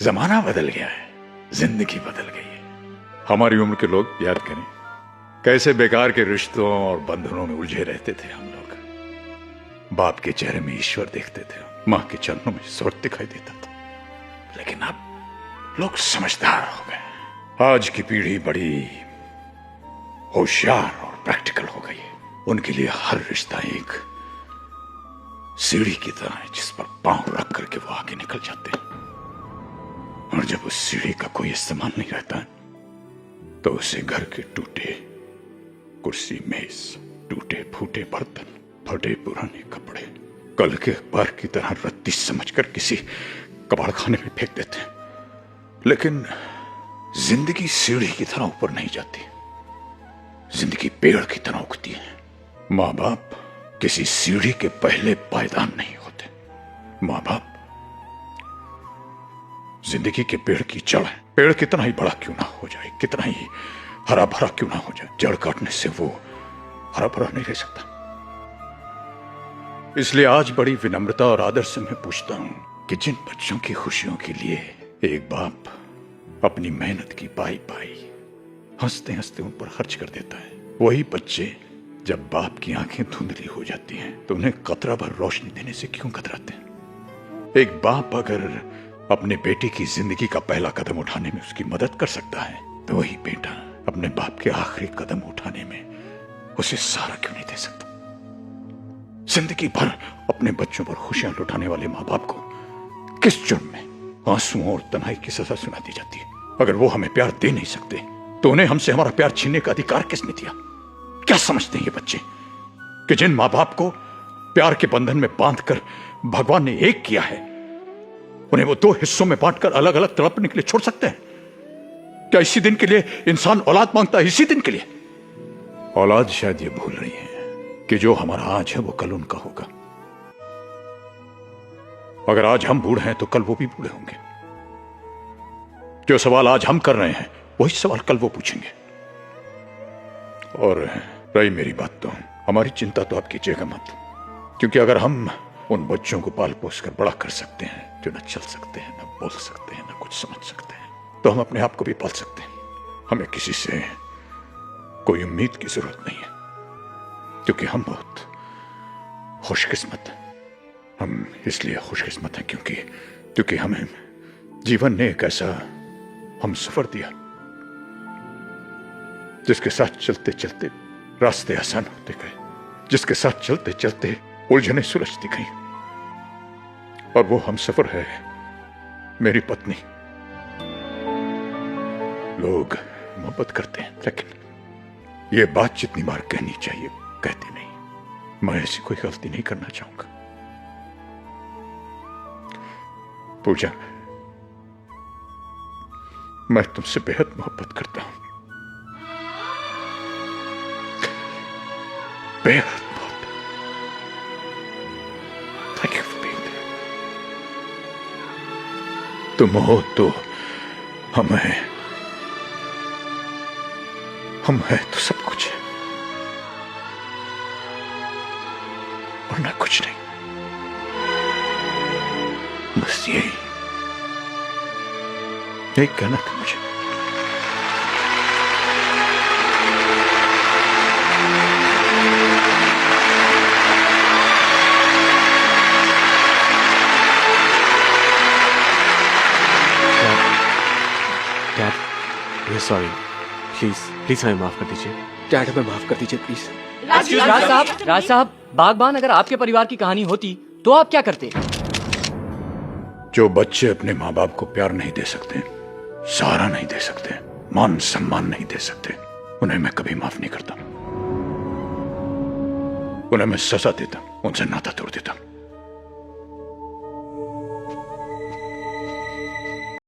जमाना बदल गया है, जिंदगी बदल गई है। हमारी उम्र के लोग याद करें कैसे बेकार के रिश्तों और बंधनों में उलझे रहते थे हम लोग। बाप के चेहरे में ईश्वर देखते थे, मां के चरणों में स्वर्ग दिखाई देता था। लेकिन अब लोग समझदार हो गए। आज की पीढ़ी बड़ी होशियार और प्रैक्टिकल हो गई है। उनके लिए हर रिश्ता एक सीढ़ी की तरह है जिस पर पांव रख करके वो आगे निकल जाते हैं। और जब उस सीढ़ी का कोई इस्तेमाल नहीं रहता तो उसे घर के टूटे कुर्सी मेज, टूटे फूटे बर्तन, फटे पुराने कपड़े कल के अखबार की तरह रत्ती समझकर किसी कबाड़ खाने में फेंक देते हैं। लेकिन जिंदगी सीढ़ी की तरह ऊपर नहीं जाती, जिंदगी पेड़ की तरह उगती है। माँ बाप किसी सीढ़ी के पहले पायदान नहीं होते। माँ बाप जिंदगी के पेड़ की जड़ है। पेड़ कितना ही बड़ा क्यों ना हो जाए, कितना ही हरा भरा क्यों ना हो जाए, जड़ काटने से वो हरा भरा नहीं रह सकता। इसलिए आज बड़ी विनम्रता और आदर से मैं पूछता हूं कि जिन बच्चों की खुशियों के लिए एक बाप अपनी मेहनत की पाई हंसते हंसते उन पर खर्च कर देता है, वही बच्चे जब बाप की आंखें धुंधली हो जाती हैं तो उन्हें कतरा भर रोशनी देने से क्यों कतराते हैं। एक बाप अगर अपने बेटे की जिंदगी का पहला कदम उठाने में उसकी मदद कर सकता है तो वही बेटा अपने बाप के आखिरी कदम उठाने में उसे सहारा क्यों नहीं दे सकता। जिंदगी भर अपने बच्चों पर खुशियां लुटाने वाले माँ बाप को किस जुर्म में आंसुओं और तन्हाई की सजा सुना दी जाती है। अगर वो हमें प्यार दे नहीं सकते तो उन्हें हमसे हमारा प्यार छीनने का अधिकार किसने दिया। क्या समझते हैं ये बच्चे कि जिन माँ बाप को प्यार के बंधन में बांधकर भगवान ने एक किया है उन्हें वो दो हिस्सों में बांटकर अलग अलग तड़पने के लिए छोड़ सकते हैं। क्या इसी दिन के लिए इंसान औलाद मांगता है? इसी दिन के लिए औलाद शायद ये भूल रही है कि जो हमारा आज है वो कल उनका होगा। अगर आज हम बूढ़े हैं तो कल वो भी बूढ़े होंगे। जो सवाल आज हम कर रहे हैं वही सवाल कल वो पूछेंगे। और रही मेरी बात तो हमारी चिंता तो आप कीजिएगा मत, क्योंकि अगर हम उन बच्चों को पाल पोस कर बड़ा कर सकते हैं जो न चल सकते हैं, न बोल सकते हैं, न कुछ समझ सकते हैं, तो हम अपने आप को भी पाल सकते हैं। हमें किसी से कोई उम्मीद की जरूरत नहीं है, क्योंकि हम बहुत खुशकिस्मत हैं। हम इसलिए खुशकिस्मत हैं क्योंकि हमें जीवन ने एक ऐसा हम सफर दिया जिसके साथ चलते चलते रास्ते आसान होते गए, जिसके साथ चलते चलते उलझने सुलझती गई। और वो हम सफर है मेरी पत्नी। लोग मोहब्बत करते हैं लेकिन ये बात जितनी बार कहनी चाहिए कहते नहीं। मैं ऐसी कोई गलती नहीं करना चाहूंगा। पूजा, मैं तुमसे बेहद मोहब्बत करता हूं, बेहद बहुत। Thank you for being there. तुम हो तो हम है तो सब कुछ है, वरना कुछ नहीं। बस यही कहना था मुझे। डैड, सॉरी, प्लीज हमें माफ कर दीजिए। डैड, हमें माफ कर दीजिए प्लीज। राज साहब, बागबान अगर आपके परिवार की कहानी होती तो आप क्या करते? जो बच्चे अपने माँ बाप को प्यार नहीं दे सकते, सहारा नहीं दे सकते, मान सम्मान नहीं दे सकते, उन्हें मैं कभी माफ नहीं करता। उन्हें मैं सजा देता, उनसे नाता तोड़ देता।